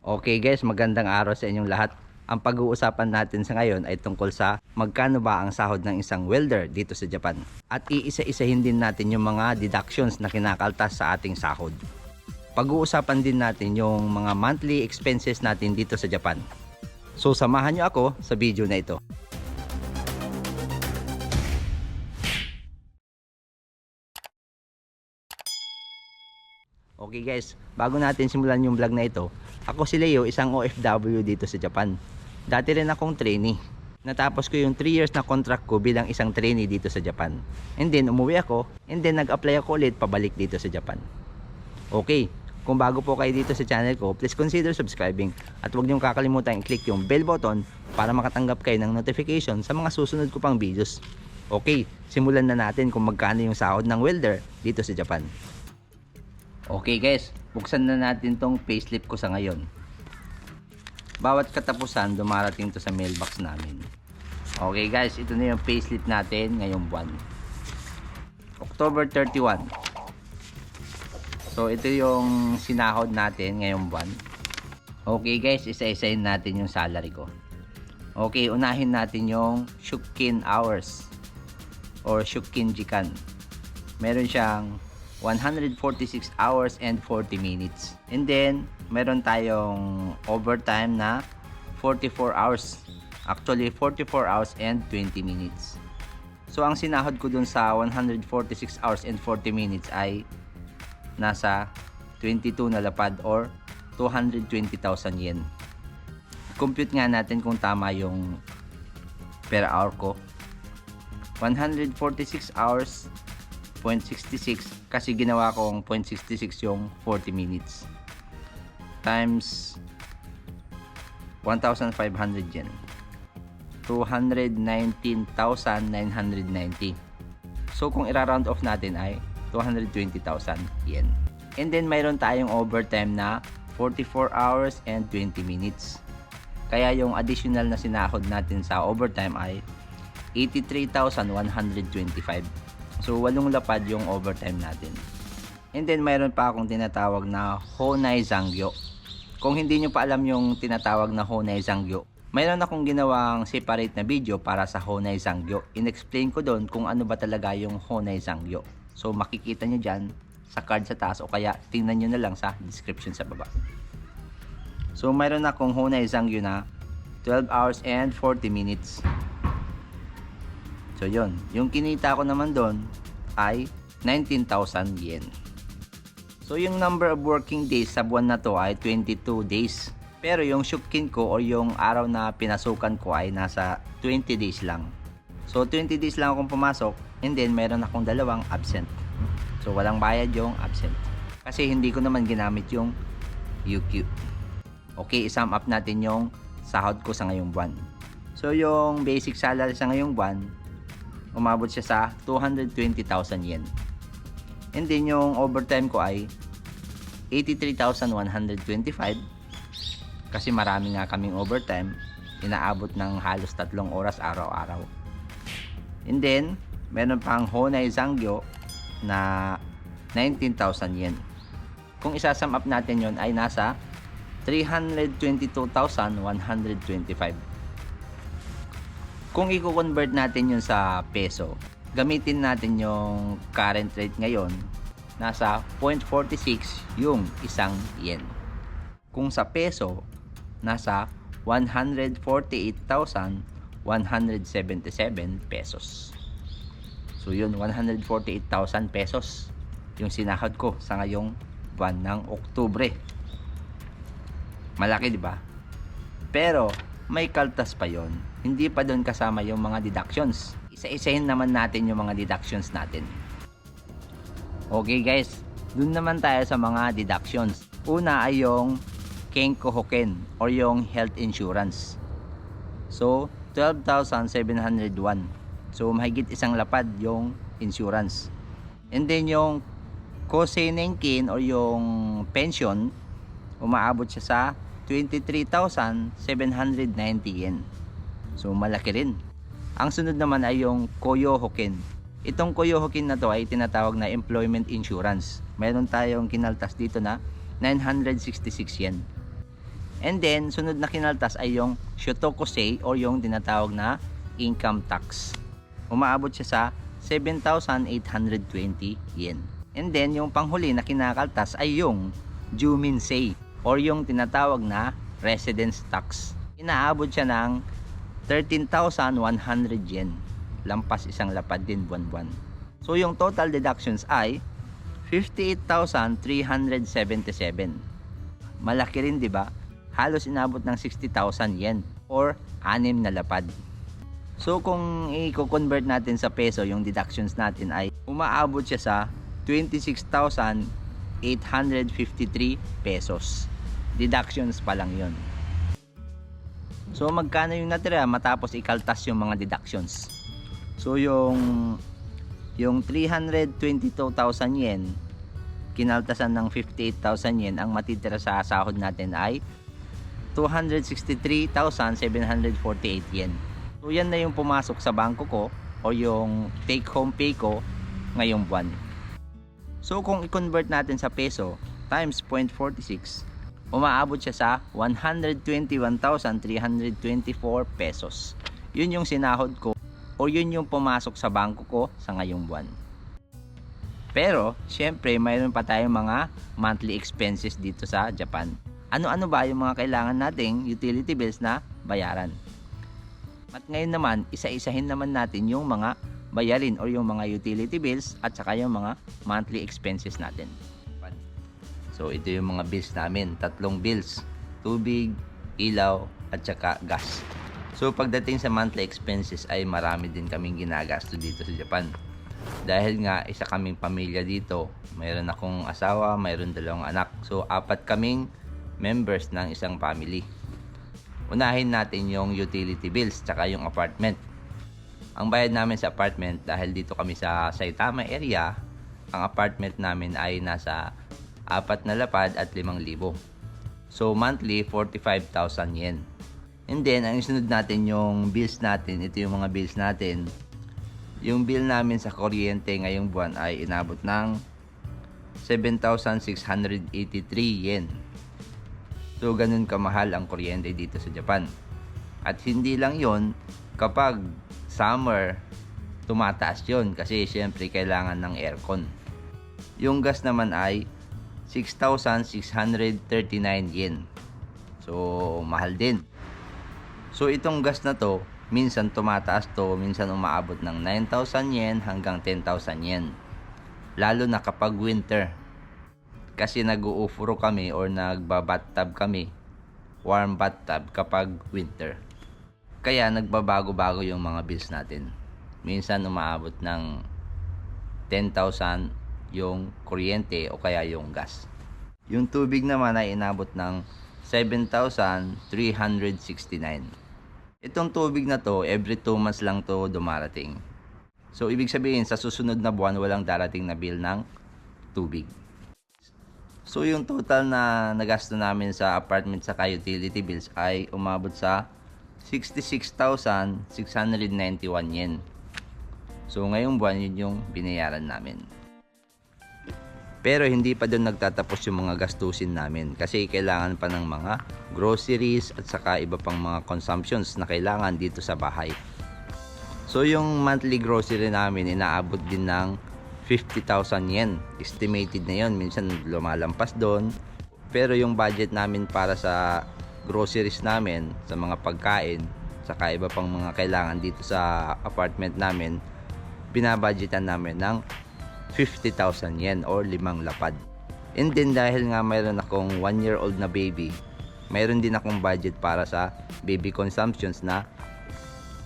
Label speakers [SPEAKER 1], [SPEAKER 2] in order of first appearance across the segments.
[SPEAKER 1] Okay guys, magandang araw sa inyong lahat. Ang pag-uusapan natin sa ngayon ay tungkol sa magkano ba ang sahod ng isang welder dito sa Japan. At iisa-isahin din natin yung mga deductions na kinakaltas sa ating sahod. Pag-uusapan din natin yung mga monthly expenses natin dito sa Japan. So samahan nyo ako sa video na ito. Okay guys, bago natin simulan yung vlog na ito, ako si Leo, isang OFW dito sa Japan. Dati rin akong trainee. Natapos ko yung 3 years na contract ko bilang isang trainee dito sa Japan. And then umuwi ako, and then nag-apply ako ulit pabalik dito sa Japan. Okay, kung bago po kayo dito sa channel ko, please consider subscribing. At huwag niyong kakalimutan i-click yung bell button para makatanggap kayo ng notification sa mga susunod ko pang videos. Okay, simulan na natin kung magkano yung sahod ng welder dito sa Japan. Okay guys, buksan na natin tong payslip ko sa ngayon. Bawat katapusan dumarating to sa mailbox namin. Okay guys, ito na yung payslip natin ngayong buwan, October 31. So ito yung sinahod natin ngayong buwan. Okay guys, isa-isahin natin yung salary ko. Okay, unahin natin yung Shukkin hours or Shukkin Jikan. Meron siyang 146 hours and 40 minutes. And then, meron tayong overtime na 44 hours. Actually, 44 hours and 20 minutes. So, ang sinahod ko dun sa 146 hours and 40 minutes ay nasa 22 na lapad or 220,000 yen. Compute nga natin kung tama yung per hour ko. 146 hours 0.66 kasi ginawa kong 0.66 yung 40 minutes times 1,500 yen, 219,990. So kung i-round off natin ay 220,000 yen. And then mayroon tayong overtime na 44 hours and 20 minutes. Kaya yung additional na sinahod natin sa overtime ay 83,125. So, 8 lapad yung overtime natin. And then, mayroon pa akong tinatawag na Honai Zangyo. Kung hindi nyo pa alam yung tinatawag na Honai Zangyo, mayroon akong ginawang separate na video para sa Honai Zangyo. In-explain ko doon kung ano ba talaga yung Honai Zangyo. So, makikita nyo dyan sa card sa taas o kaya tingnan nyo na lang sa description sa baba. So, mayroon akong Honai Zangyo na 12 hours and 40 minutes. So yun, yung kinita ko naman doon ay 19,000 yen. So yung number of working days sa buwan na to ay 22 days. Pero yung shukkin ko o yung araw na pinasukan ko ay nasa 20 days lang. So 20 days lang akong pumasok and then meron akong 2 absent. So walang bayad yung absent. Kasi hindi ko naman ginamit yung UQ. Okay, isum up natin yung sahod ko sa ngayong buwan. So yung basic salary sa ngayong buwan, umabot siya sa 220,000 yen. And then yung overtime ko ay 83,125 kasi marami nga kaming overtime, inaabot ng halos 3 oras araw-araw. And then meron pang Honai Zangyo na 19,000 yen. Kung isasum up natin yon ay nasa 322,125. Kung i-convert natin yun sa peso, gamitin natin yung current rate ngayon, nasa 0.46 yung isang yen. Kung sa peso, nasa 148,177 pesos. So yun, 148,000 pesos yung sinahod ko sa ngayong buwan ng Oktubre. Malaki, di ba? Pero may kaltas pa yon. Hindi pa doon kasama yung mga deductions. Isa-isahin naman natin yung mga deductions natin. Okay guys, doon naman tayo sa mga deductions. Una ay yung Kenko Hoken or yung health insurance. So, 12,701. So, mahigit 1 lapad yung insurance. And then yung Kosenenkin or yung pension, umaabot siya sa 23,790 yen. So malaki rin. Ang sunod naman ay yung Koyo Hoken. Itong Koyo Hoken na to ay tinatawag na employment insurance. Mayroon tayong kinaltas dito na 966 yen. And then, sunod na kinaltas ay yung Shotokosei or yung tinatawag na income tax. Umaabot siya sa 7,820 yen. And then, yung panghuli na kinakaltas ay yung Juminsei or yung tinatawag na residence tax. Inaabot siya ng 13,100 yen. Lampas isang lapad din buwan-buwan. So, yung total deductions ay 58,377. Malaki rin, di ba? Halos inabot ng 60,000 yen or 6 na lapad. So kung i-convert natin sa peso, yung deductions natin ay umaabot siya sa 26,853 pesos. Deductions pa lang yun. So magkano yung natira matapos ikaltas yung mga deductions? So yung 322,000 yen kinaltasan ng 58,000 yen, ang matitira sa sahod natin ay 263,748 yen. So yan na yung pumasok sa bangko ko o yung take home pay ko ngayong buwan. So kung i-convert natin sa peso times 0.46, umaabot siya sa 121,324 pesos. Yun yung sinahod ko o yun yung pumasok sa bangko ko sa ngayong buwan. Pero syempre mayroon pa tayong mga monthly expenses dito sa Japan. Ano-ano ba yung mga kailangan nating utility bills na bayaran? At ngayon naman, isa-isahin naman natin yung mga bayarin o yung mga utility bills at saka yung mga monthly expenses natin. So ito yung mga bills namin, 3 bills, tubig, ilaw at saka gas. So pagdating sa monthly expenses ay marami din kaming ginagasto dito sa Japan. Dahil nga isa kaming pamilya dito, mayroon akong asawa, mayroon 2 anak. So 4 kaming members ng isang family. Unahin natin yung utility bills tsaka yung apartment. Ang bayad namin sa apartment, dahil dito kami sa Saitama area, ang apartment namin ay nasa 4 na lapad at 5,000. So monthly 45,000 yen. And then ang isunod natin yung bills natin. Ito yung mga bills natin. Yung bill namin sa kuryente ngayong buwan ay inabot ng 7,683 yen. So ganun kamahal ang kuryente dito sa Japan. At hindi lang yon, kapag summer, tumataas yon kasi syempre kailangan ng aircon. Yung gas naman ay 6,639 yen. So mahal din. So itong gas na to, minsan tumataas to, minsan umaabot ng 9,000 yen hanggang 10,000 yen. Lalo na kapag winter. Kasi nag-uufuro kami or nagbabathtub kami, warm bathtub kapag winter. Kaya nagbabago-bago yung mga bills natin. Minsan umaabot ng 10,000 yung kuryente o kaya yung gas. Yung tubig naman ay inabot ng 7,369. Itong tubig na to, every 2 months lang to dumarating. So ibig sabihin sa susunod na buwan walang darating na bill ng tubig. So yung total na nagasto namin sa apartment sa utility bills ay umabot sa 66,691 yen. So ngayong buwan yun yung binayaran namin. Pero hindi pa doon nagtatapos yung mga gastusin namin kasi kailangan pa ng mga groceries at saka iba pang mga consumptions na kailangan dito sa bahay. So yung monthly grocery namin inaabot din ng 50,000 yen. Estimated na yon, minsan lumalampas doon. Pero yung budget namin para sa groceries namin, sa mga pagkain, saka iba pang mga kailangan dito sa apartment namin, binabudgetan namin ng 50,000 yen or 5 lapad. And then dahil nga mayroon akong 1-year-old na baby, mayroon din akong budget para sa baby consumptions na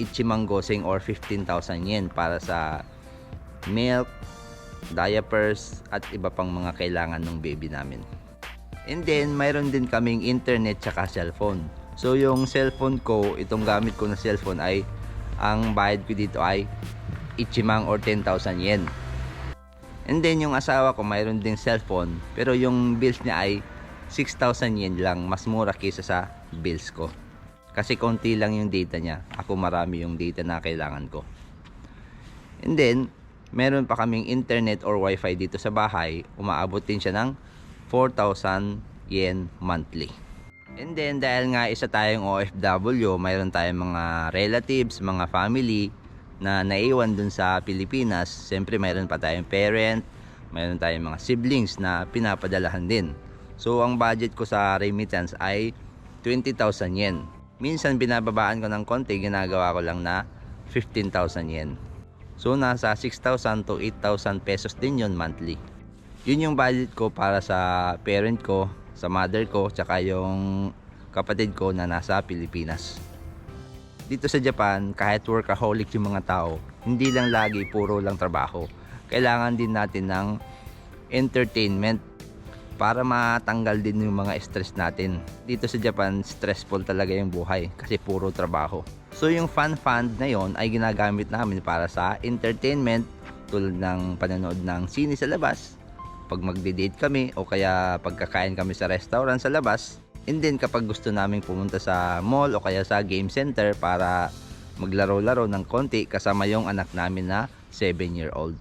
[SPEAKER 1] ichimanggoseng or 15,000 yen para sa milk, diapers at iba pang mga kailangan ng baby namin. And then mayroon din kaming internet tsaka cellphone. So yung cellphone ko, itong gamit ko na cellphone ay ang bayad ko dito ay ichimang or 10,000 yen. And then yung asawa ko mayroon ding cellphone pero yung bills niya ay 6,000 yen lang, mas mura kaysa sa bills ko. Kasi konti lang yung data niya, ako marami yung data na kailangan ko. And then meron pa kaming internet or wifi dito sa bahay, umaabot din siya ng 4,000 yen monthly. And then dahil nga isa tayong OFW, mayroon tayong mga relatives, mga family na naiwan dun sa Pilipinas. Siyempre mayroon pa tayong parent, mayroon tayong mga siblings na pinapadalahan din. So ang budget ko sa remittance ay 20,000 yen. Minsan binababaan ko ng konti, ginagawa ko lang na 15,000 yen. So nasa 6,000 to 8,000 pesos din yon monthly. Yun yung budget ko para sa parent ko, sa mother ko, tsaka yung kapatid ko na nasa Pilipinas. Dito sa Japan, kahit workaholic yung mga tao, hindi lang lagi puro lang trabaho. Kailangan din natin ng entertainment para matanggal din yung mga stress natin. Dito sa Japan, stressful talaga yung buhay kasi puro trabaho. So yung fun fund na yon ay ginagamit namin para sa entertainment, tulad ng panonood ng sine sa labas, pag magde-date kami o kaya pagkakain kami sa restaurant sa labas. And then kapag gusto naming pumunta sa mall o kaya sa game center para maglaro-laro ng konti kasama yung anak namin na 7-year-old.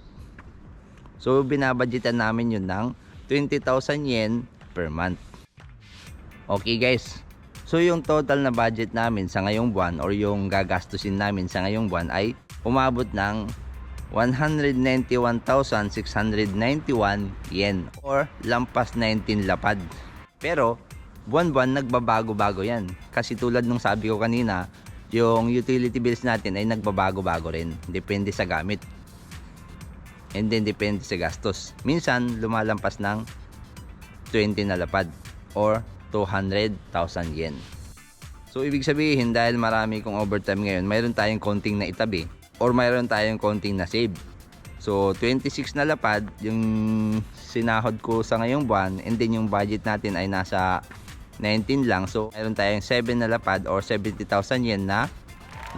[SPEAKER 1] So binabudgetan namin yun ng 20,000 yen per month. Okay guys, so yung total na budget namin sa ngayong buwan or yung gagastusin namin sa ngayong buwan ay umabot ng 191,691 yen or lampas 19 lapad. Pero buwan-buwan nagbabago-bago yan. Kasi tulad nung sabi ko kanina, yung utility bills natin ay nagbabago-bago rin. Depende sa gamit. And then depende sa gastos. Minsan lumalampas ng 20 na lapad or 200,000 yen. So ibig sabihin dahil marami kong overtime ngayon, mayroon tayong konting na itabi or mayroon tayong konting na save. So 26 na lapad yung sinahod ko sa ngayong buwan, and then yung budget natin ay nasa 19 lang. So mayroon tayong 7 na lapad or 70,000 yen na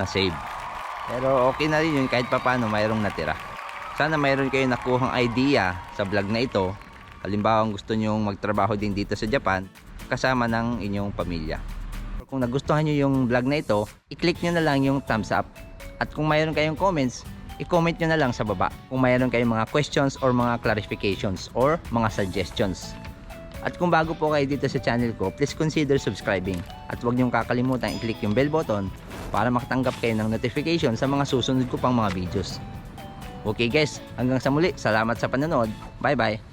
[SPEAKER 1] save. Pero okay na rin yun kahit papano mayroong natira. Sana mayroon kayong nakuhang idea sa vlog na ito. Halimbawa gusto nyong magtrabaho din dito sa Japan kasama ng inyong pamilya. Kung nagustuhan nyo yung vlog na ito, i-click nyo na lang yung thumbs up. At kung mayroon kayong comments, i-comment nyo na lang sa baba. Kung mayroon kayong mga questions or mga clarifications or mga suggestions. At kung bago po kayo dito sa channel ko, please consider subscribing. At huwag niyong kakalimutan i-click yung bell button para makatanggap kayo ng notification sa mga susunod ko pang mga videos. Okay guys, hanggang sa muli, salamat sa panonood. Bye bye!